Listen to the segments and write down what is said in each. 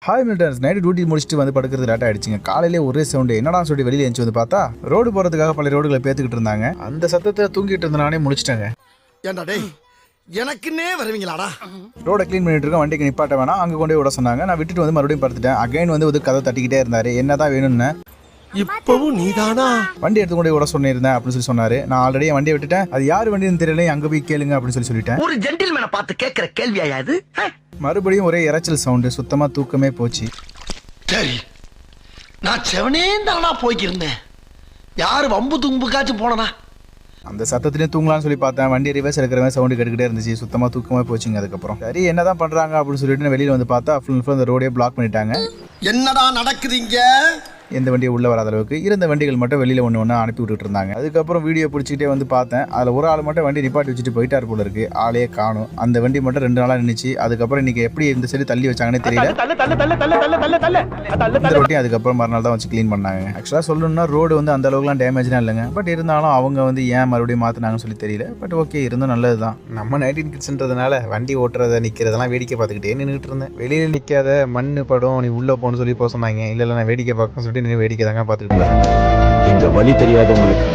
Hi Milton's, night duty முடிச்சுட்டு வந்து படுக்கிறது லேட் ஆயிடுச்சுங்க. காலையிலே ஒரே சவுண்டு என்னடா சொல்லி வெளியே எழுந்து வந்து பார்த்தா ரோடு போகிறதுக்காக பல ரோடுகளை பேத்துக்கிட்டு இருந்தாங்க. அந்த சத்தத்தை தூங்கிட்டு இருந்த நானே முடிச்சிட்டேங்க. ஏன்டா டேய் எனக்குன்னே வருவீங்களாடா? ரோடை க்ளீன் பண்ணிட்டு இருக்கேன். வண்டிக்கு நிப்பாட்ட வேணாம், அங்கே கொண்டு விட சொன்னாங்க. நான் விட்டுட்டு வந்து மறுபடியும் படுத்துட்டேன். அகைன் வந்து கதை தட்டிக்கிட்டே இருந்தாரு. என்னதான் வேணும்னு. இப்பவும் நீதானா? வண்டி எடுத்து கொண்டு விட சொன்னிருந்தேன் அப்படின்னு சொல்லி சொன்னாரு. நான் ஆல்ரெடி வண்டியை விட்டுட்டேன். அது யார் வண்டின்னு தெரியல, அங்கே போய் கேளுங்க அப்படின்னு சொல்லிட்டேன். ஒரு ஜென்டில்மேனை பார்த்து கேட்கிற கேள்வியா இது? மறுபடியும் ஒரே இரைச்சல் சவுண்டு. சுத்தமா தூக்கமே போச்சு. சரி, நான் செவனே தானா போய்க்கிருந்தேன். யாரு வம்பு தும்புக்காச்சும் போனனா? அந்த சத்தத்திலையும் தூங்கலாம்னு சொல்லி பார்த்தேன். வண்டி ரிவர்ஸ் எடுக்கிற மாதிரி சவுண்டு கேட்டுக்கிட்டே இருந்துச்சு. சுத்தமாக தூக்கமாக போச்சுங்க. அதுக்கப்புறம் சரி என்னதான் பண்ணுறாங்க அப்படின்னு சொல்லிட்டு வெளியில் வந்து பார்த்தா ஃபுல் அந்த ரோடே பிளாக் பண்ணிட்டாங்க. என்னடா நடக்குதுங்க? எந்த வண்டியும் உள்ளே வராத அளவுக்கு இருந்த வண்டிகள் மட்டும் வெளியில் ஒன்று அனுப்பி விட்டுட்டு இருந்தாங்க. அதுக்கப்புறம் வீடியோ பிடிச்சிக்கிட்டே வந்து பார்த்தேன். அதில் ஒரு ஆள் மட்டும் வண்டி நிப்பாட்டி வச்சுட்டு போயிட்டார் போல இருக்கு. ஆளே காணும். அந்த வண்டி மட்டும் 2 நாளாக நின்றுச்சு. அதுக்கப்புறம் இன்னைக்கு எப்படி இந்த சைடு தள்ளி வச்சாங்கன்னே தெரியல. இந்த ரொட்டி அதுக்கப்புறம் மறுநாள் தான் வச்சு க்ளீன் பண்ணாங்க. ஆக்சுவலாக சொல்லணும்னா ரோடு வந்து அந்த அளவுக்குலாம் டேமேஜ்லாம் இல்லைங்க. பட் இருந்தாலும் அவங்க வந்து ஏன் மறுபடியும் மாற்றினாங்கன்னு சொல்லி தெரியல. பட் ஓகே, இருந்தும் நல்லது தான். நம்ம 19 கிட்ஸ்ன்றதுனால வண்டி ஓட்டுறதை நிற்கிறதெல்லாம் வேடிக்கை பார்த்துக்கிட்டே நின்றுட்டு இருந்தேன். வெளியில் நிற்காத, மண் படம், நீ உள்ளே போகணும்னு சொல்லி போக சொன்னாங்க. இல்லை நான் வேடிக்கை பார்க்கணும்னு சொல்லிட்டு நீ வேடிக்கை தாங்க பார்த்துக்கிட்டு இருந்தேன். இந்த வழி தெரியாதவங்களுக்கு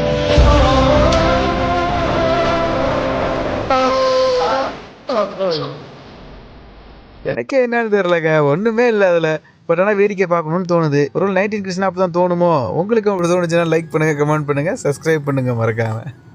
எனக்கே என்னன்னு தெரியலங்க, ஒண்ணுமே இல்லை அதுல. பட் ஆனால் வேடிக்கை பார்க்கணும்னு தோணுது. ஒரு 19 கிட்ஸ்னா அப்பதான் தோணுமோ? உங்களுக்கு அப்படி தோணுச்சுன்னா லைக் பண்ணுங்க, கமெண்ட் பண்ணுங்க, சப்ஸ்கிரைப் பண்ணுங்க மறக்காம.